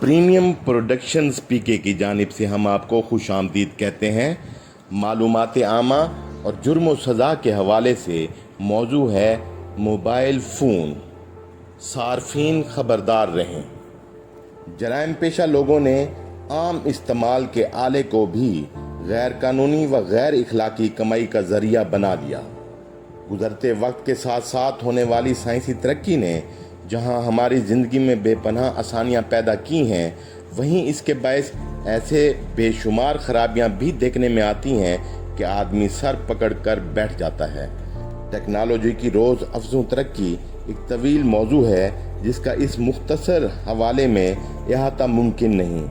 Premium productions पीके की जानिब से हम आपको खुश आमदीद कहते हैं। मालूमात आमा और जुर्म व सज़ा के हवाले से मौजू है मोबाइल फ़ोन। सार्फिन खबरदार रहें। जराइम पेशा लोगों ने आम इस्तेमाल के आले को भी गैर कानूनी व गैर इखलाकी कमाई का ज़रिया बना दिया। गुज़रते वक्त के साथ साथ होने वाली साइंसी तरक्की ने जहां हमारी ज़िंदगी में बेपनाह आसानियां पैदा की हैं, वहीं इसके बायस ऐसे बेशुमार खराबियां भी देखने में आती हैं कि आदमी सर पकड़ कर बैठ जाता है। टेक्नोलॉजी की रोज़ अफजों तरक्की एक तवील मौजू है जिसका इस मुख्तसर हवाले में अहाता मुमकिन नहीं।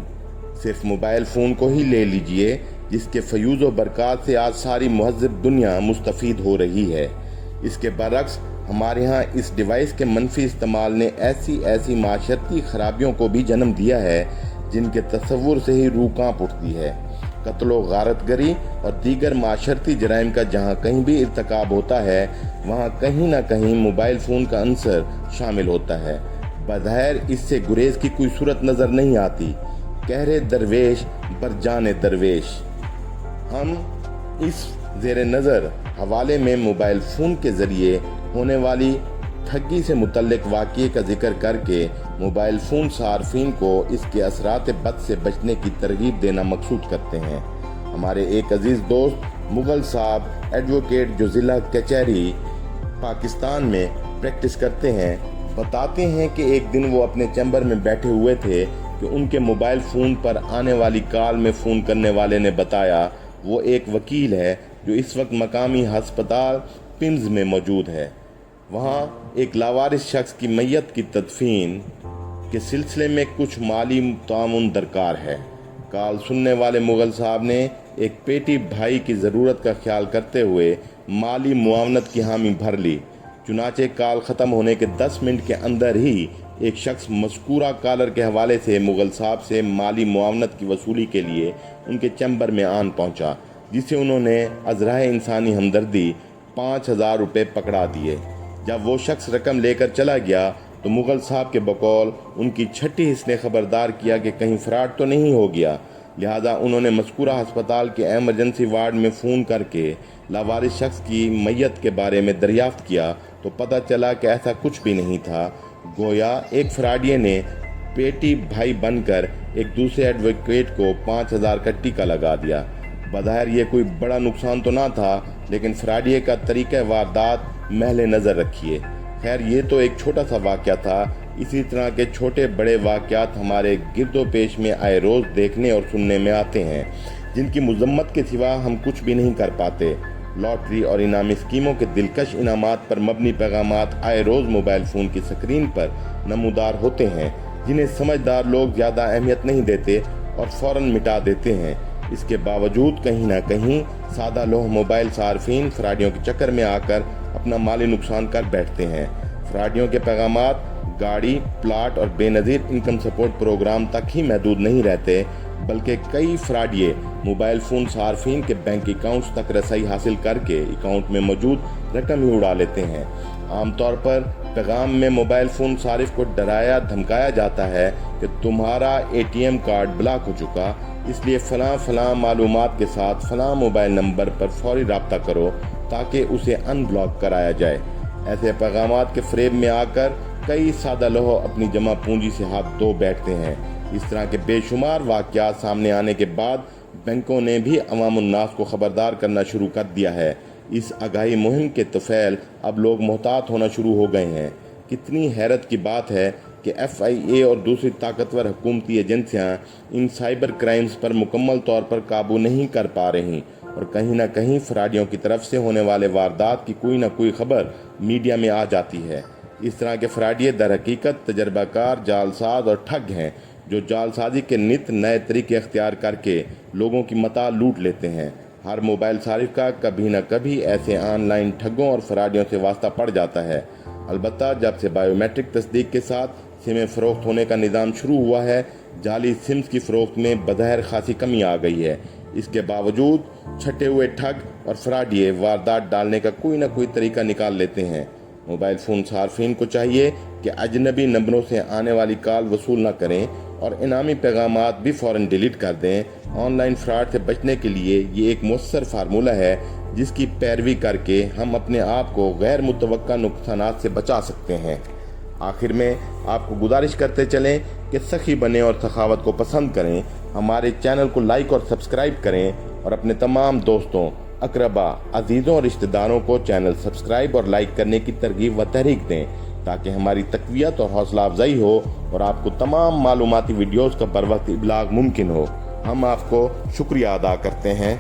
सिर्फ मोबाइल फ़ोन को ही ले लीजिए जिसके फ़यूज़ व बरक़ात से आज सारी महज़्ज़ब दुनिया मुस्तफ़ीद हो रही है। इसके बरक्स हमारे यहाँ इस डिवाइस के मनफी इस्तेमाल ने ऐसी माशरती खराबियों को भी जन्म दिया है जिनके तसव्वुर से ही रूह कांप उठती है। कत्ल व गारतगरी और दीगर माशरती जराइम का जहाँ कहीं भी इर्तकाब होता है, वहाँ कहीं ना कहीं मोबाइल फ़ोन का अंसर शामिल होता है। बज़ाहिर इससे गुरेज की कोई सूरत नज़र नहीं आती। कहरे दरवेश बर जाने दरवेश। हम इस ज़ेरे नज़र हवाले में मोबाइल फ़ोन के ज़रिए होने वाली ठगी से मुतल्लिक वाक़ये का जिक्र करके मोबाइल फ़ोन सार्फिन को इसके असरात बद से बचने की तरगीब देना मकसूद करते हैं। हमारे एक अजीज़ दोस्त मुग़ल साहब एडवोकेट जो ज़िला कचहरी पाकिस्तान में प्रैक्टिस करते हैं, बताते हैं कि एक दिन वो अपने चैम्बर में बैठे हुए थे कि उनके मोबाइल फ़ोन पर आने वाली कॉल में फ़ोन करने वाले ने बताया वो एक वकील है जो इस वक्त मकामी हस्पताल पिम्स में मौजूद है। वहाँ एक लावारिस शख्स की मैयत की तदफीन के सिलसिले में कुछ माली ताउन दरकार है। कॉल सुनने वाले मुग़ल साहब ने एक पेटी भाई की ज़रूरत का ख्याल करते हुए माली मुआवनत की हामी भर ली। चुनाचे कॉल ख़त्म होने के 10 मिनट के अंदर ही एक शख्स मज़कूरा कॉलर के हवाले से मुग़ल साहब से माली मुआवनत की वसूली के लिए उनके चैम्बर में आन पहुँचा, जिसे उन्होंने अज़राए इंसानी हमदर्दी 5000 रुपये पकड़ा दिए। जब वो शख्स रकम लेकर चला गया तो मुग़ल साहब के बकौल उनकी छठी हिस्स ने ख़बरदार किया कि कहीं फ्रॉड तो नहीं हो गया। लिहाजा उन्होंने मज़कूरा अस्पताल के एमरजेंसी वार्ड में फ़ोन करके लावारिस शख्स की मैयत के बारे में दरियाफ़्त किया तो पता चला कि ऐसा कुछ भी नहीं था। गोया एक फ्रॉडिये ने पेटी भाई बनकर एक दूसरे एडवोकेट को 5000 का टीका लगा दिया। बज़ाहिर ये कोई बड़ा नुकसान तो ना था, लेकिन फ्रॉडिये का तरीक़ा वारदात महले नज़र रखिए। खैर, ये तो एक छोटा सा वाक़या था। इसी तरह के छोटे बड़े वाक़यात हमारे गिरदो पेश में आए रोज़ देखने और सुनने में आते हैं, जिनकी मज़म्मत के सिवा हम कुछ भी नहीं कर पाते। लॉटरी और इनामी स्कीमों के दिलकश इनामात पर मबनी पैगामात आए रोज़ मोबाइल फ़ोन की स्क्रीन पर नमूदार होते हैं, जिन्हें समझदार लोग ज़्यादा अहमियत नहीं देते और फ़ौरन मिटा देते हैं। इसके बावजूद कहीं ना कहीं सादा लोग मोबाइल सार्फिन फ्रॉडियों के चक्कर में आकर अपना माली नुकसान कर बैठते हैं। फ्रॉडियों के पैगामात गाड़ी, प्लाट और बेनज़ीर इनकम सपोर्ट प्रोग्राम तक ही महदूद नहीं रहते, बल्कि कई फ्रॉडिये मोबाइल फ़ोन सार्फिन के बैंक अकाउंट्स तक रसाई हासिल करके अकाउंट में मौजूद रकम ही उड़ा लेते हैं। आमतौर पर पैगाम में मोबाइल फ़ोन सारिफ को डराया धमकाया जाता है कि तुम्हारा ATM कार्ड ब्लॉक हो चुका, इसलिए फ़लाँ मालूमात के साथ फ़लाँ मोबाइल नंबर पर फौरी रब्ता करो ताकि उसे अनब्लॉक कराया जाए। ऐसे पैगामात के फ़रेब में आकर कई सादा लोग अपनी जमा पूंजी से हाथ धो बैठते हैं। इस तरह के बेशुमार वाक़यात सामने आने के बाद बैंकों ने भी अवामुन्नास को ख़बरदार करना शुरू कर दिया है। इस आगाही मुहिम के तफ़ैल अब लोग मोहतात होना शुरू हो गए हैं। कितनी हैरत की बात है कि FIA और दूसरी ताकतवर हुकूमती एजेंसियां इन साइबर क्राइम्स पर मुकम्मल तौर पर काबू नहीं कर पा रहीं और कहीं ना कहीं फ्रॉडियों की तरफ से होने वाले वारदात की कोई ना कोई खबर मीडिया में आ जाती है। इस तरह के फ्रॉडिये दर हकीकत तजर्बाकार जालसाज और ठग हैं जो जालसाजी के नित नए तरीके अख्तियार करके लोगों की मता लूट लेते हैं। हर मोबाइल सारिफ का कभी न कभी ऐसे ऑनलाइन ठगों और फ्रॉडियों से वास्ता पड़ जाता है। अलबत्ता जब से बायोमेट्रिक तस्दीक के साथ सिमें फ़रोख्त होने का निज़ाम शुरू हुआ है, जाली सिम्स की फ़रोख्त में बज़ाहिर खासी कमी आ गई है। इसके बावजूद छटे हुए ठग और फ्रॉडिये वारदात डालने का कोई ना कोई तरीका निकाल लेते हैं। मोबाइल फ़ोन सार्फिन को चाहिए कि अजनबी नंबरों से आने वाली कॉल वसूल न करें اور انعامی پیغامات بھی فوراً ڈیلیٹ کر دیں۔ آن لائن فراڈ سے بچنے کے لیے یہ ایک مؤثر فارمولہ ہے جس کی پیروی کر کے ہم اپنے آپ کو غیر متوقع نقصانات سے بچا سکتے ہیں۔ آخر میں آپ کو گزارش کرتے چلیں کہ سخی بنیں اور سخاوت کو پسند کریں۔ ہمارے چینل کو لائک اور سبسکرائب کریں اور اپنے تمام دوستوں، اقربا، عزیزوں اور رشتہ داروں کو چینل سبسکرائب اور لائک کرنے کی ترغیب و تحریک دیں تاکہ ہماری تقویت اور حوصلہ افزائی ہو اور آپ کو تمام معلوماتی ویڈیوز کا بروقت ابلاغ ممکن ہو۔ ہم آپ کو شکریہ ادا کرتے ہیں۔